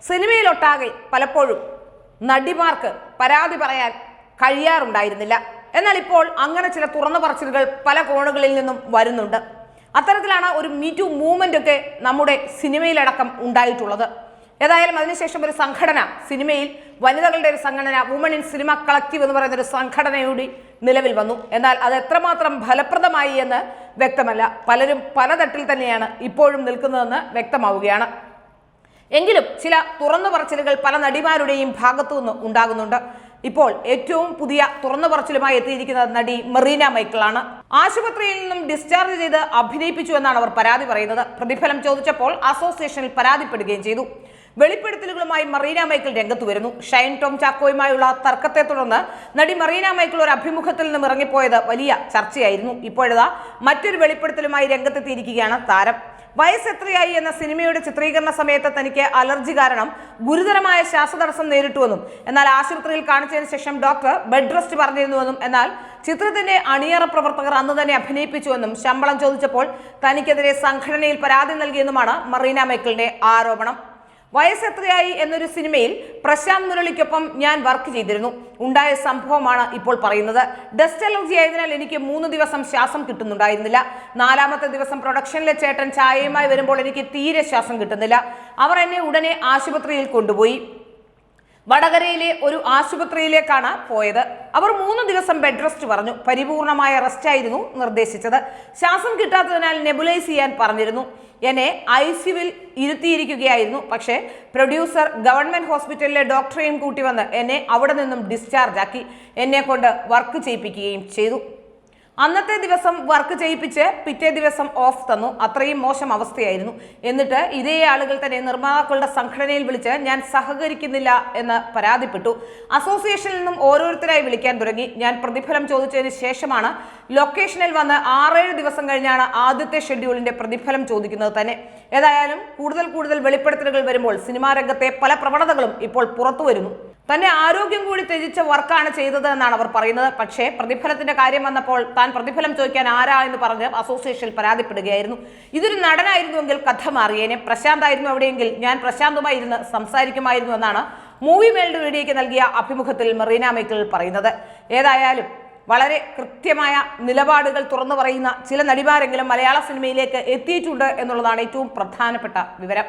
സിനിമയിലൊട്ടാകെ പലപ്പോഴും നടിമാർക്ക് പരാതി പറയാൻ കഴിയാറുണ്ടായിരുന്നില്ല. എന്നാൽ ഇപ്പോൾ അങ്ങനെ ചില തുറന്നു പറച്ചിലുകൾ പല കോണുകളിൽ നിന്നും വരുന്നുണ്ട്. അത്തരത്തിലാണ് ഒരു മീറ്റു മൂവ്മെന്റ് ഒക്കെ നമ്മുടെ സിനിമയിലടക്കം ഉണ്ടായിട്ടുള്ളത്. ഏതായാലും അതിനുശേഷം ഒരു സംഘടന, സിനിമയിൽ വനിതകളുടെ ഒരു സംഘടന, വുമൺ ഇൻ സിനിമ കളക്റ്റീവ് എന്ന് പറയുന്ന ഒരു സംഘടനയോട് നിലവിൽ വന്നു. എന്നാൽ അത് എത്രമാത്രം ഫലപ്രദമായി എന്ന് വ്യക്തമല്ല. പലരും പലതട്ടിൽ തന്നെയാണ് ഇപ്പോഴും നിൽക്കുന്നതെന്ന് വ്യക്തമാവുകയാണ്. എങ്കിലും ചില തുറന്നു പറച്ചിലുകൾ പല നടിമാരുടെയും ഭാഗത്തു നിന്ന് ഉണ്ടാകുന്നുണ്ട്. ഇപ്പോൾ ഏറ്റവും പുതിയ തുറന്നു പറച്ചിലുമായി എത്തിയിരിക്കുന്നത് നടി മെറീന മൈക്കിളാണ്. ആശുപത്രിയിൽ നിന്നും ഡിസ്ചാർജ് ചെയ്ത് അഭിനയിപ്പിച്ചു എന്നാണ് അവർ പരാതി പറയുന്നത്. പ്രതിഫലം ചോദിച്ചപ്പോൾ അസോസിയേഷനിൽ പരാതിപ്പെടുകയും ചെയ്തു. വെളിപ്പെടുത്തലുകളുമായി മെറീന മൈക്കിൾ രംഗത്ത് വരുന്നു. ഷൈൻ ടോം ചാക്കോയുമായുള്ള തർക്കത്തെ തുടർന്ന് നടി മെറീന മൈക്കിൾ ഒരു അഭിമുഖത്തിൽ നിന്നും ഇറങ്ങിപ്പോയത് വലിയ ചർച്ചയായിരുന്നു. ഇപ്പോഴതാ മറ്റൊരു വെളിപ്പെടുത്തലുമായി രംഗത്തെത്തിയിരിക്കുകയാണ് താരം. വയസ്സ് എത്രയായി എന്ന സിനിമയുടെ ചിത്രീകരണ സമയത്ത് തനിക്ക് അലർജി കാരണം ഗുരുതരമായ ശ്വാസതടസ്സം നേരിട്ടുവെന്നും എന്നാൽ ആശുപത്രിയിൽ കാണിച്ചതിന് ശേഷം ഡോക്ടർ ബെഡ് റെസ്റ്റ് പറഞ്ഞിരുന്നുവെന്നും എന്നാൽ ചിത്രത്തിന്റെ അണിയറ പ്രവർത്തകർ അന്ന് തന്നെ അഭിനയിപ്പിച്ചുവെന്നും ശമ്പളം ചോദിച്ചപ്പോൾ തനിക്കെതിരെ സംഘടനയിൽ പരാതി നൽകിയെന്നുമാണ് മെറീന മൈക്കിളിന്റെ ആരോപണം. വയസ്സ് എത്രയായി എന്നൊരു സിനിമയിൽ പ്രശാന്ത് മുരളിക്കൊപ്പം ഞാൻ വർക്ക് ചെയ്തിരുന്നു. ഉണ്ടായ സംഭവമാണ് ഇപ്പോൾ പറയുന്നത്. ഡസ്റ്റ് അലർജി ആയതിനാൽ എനിക്ക് 3 ദിവസം ശ്വാസം കിട്ടുന്നുണ്ടായിരുന്നില്ല. 4ാമത്തെ ദിവസം പ്രൊഡക്ഷനിലെ ചേട്ടൻ ചായയുമായി വരുമ്പോൾ എനിക്ക് തീരെ ശ്വാസം കിട്ടുന്നില്ല. അവർ എന്നെ ഉടനെ ആശുപത്രിയിൽ കൊണ്ടുപോയി. വടകരയിലെ ഒരു ആശുപത്രിയിലേക്കാണ് പോയത്. അവർ 3 ദിവസം ബെഡ് റെസ്റ്റ് പറഞ്ഞു. പരിപൂർണമായ റെസ്റ്റ് ആയിരുന്നു നിർദ്ദേശിച്ചത്. ശ്വാസം കിട്ടാത്തതിനാൽ നെബുലൈസ് ചെയ്യാൻ പറഞ്ഞിരുന്നു. എന്നെ ICUവിൽ ഇരുത്തിയിരിക്കുകയായിരുന്നു. പക്ഷേ പ്രൊഡ്യൂസർ ഗവൺമെന്റ് ഹോസ്പിറ്റലിലെ ഡോക്ടറെയും കൂട്ടി വന്ന് എന്നെ അവിടെ നിന്നും ഡിസ്ചാർജ് ആക്കി. എന്നെ കൊണ്ട് വർക്ക് ചെയ്യിപ്പിക്കുകയും ചെയ്തു. അന്നത്തെ ദിവസം വർക്ക് ചെയ്യിപ്പിച്ച് പിറ്റേ ദിവസം ഓഫ് തന്നു. അത്രയും മോശം അവസ്ഥയായിരുന്നു. എന്നിട്ട് ഇതേ ആളുകൾ തന്നെ നിർമ്മാതാക്കളുടെ സംഘടനയിൽ വിളിച്ച് ഞാൻ സഹകരിക്കുന്നില്ല എന്ന് പരാതിപ്പെട്ടു. അസോസിയേഷനിൽ നിന്നും ഓരോരുത്തരായി വിളിക്കാൻ തുടങ്ങി. ഞാൻ പ്രതിഫലം ചോദിച്ചതിന് ശേഷമാണ് ലൊക്കേഷനിൽ വന്ന് 6-7 ദിവസം കഴിഞ്ഞാണ് ആദ്യത്തെ ഷെഡ്യൂളിന്റെ പ്രതിഫലം ചോദിക്കുന്നത് തന്നെ. ഏതായാലും കൂടുതൽ വെളിപ്പെടുത്തലുകൾ വരുമ്പോൾ സിനിമാ രംഗത്തെ പല പ്രവണതകളും ഇപ്പോൾ പുറത്തു വരുന്നു. തന്നെ ആരോഗ്യം കൂടി ത്യജിച്ച വർക്കാണ് ചെയ്തത് എന്നാണ് അവർ പറയുന്നത്. പക്ഷേ പ്രതിഫലത്തിന്റെ കാര്യം വന്നപ്പോൾ താൻ പ്രതിഫലം ചോദിക്കാൻ ആരാ എന്ന് പറഞ്ഞ് അസോസിയേഷനിൽ പരാതിപ്പെടുകയായിരുന്നു. ഇതൊരു നടനായിരുന്നുവെങ്കിൽ കഥ മാറിയേനെ. പ്രശാന്ത് ആയിരുന്നു അവിടെയെങ്കിൽ ഞാൻ പ്രശാന്തുമായി ഇരുന്ന് സംസാരിക്കുമായിരുന്നു എന്നാണ് മൂവി വേൾഡ് മീഡിയയ്ക്ക് നൽകിയ അഭിമുഖത്തിൽ മെറീന മൈക്കിൾ പറയുന്നത്. ഏതായാലും വളരെ കൃത്യമായ നിലപാടുകൾ തുറന്നു പറയുന്ന ചില നടിമാരെങ്കിലും മലയാള സിനിമയിലേക്ക് എത്തിയിട്ടുണ്ട് എന്നുള്ളതാണ് ഏറ്റവും പ്രധാനപ്പെട്ട വിവരം.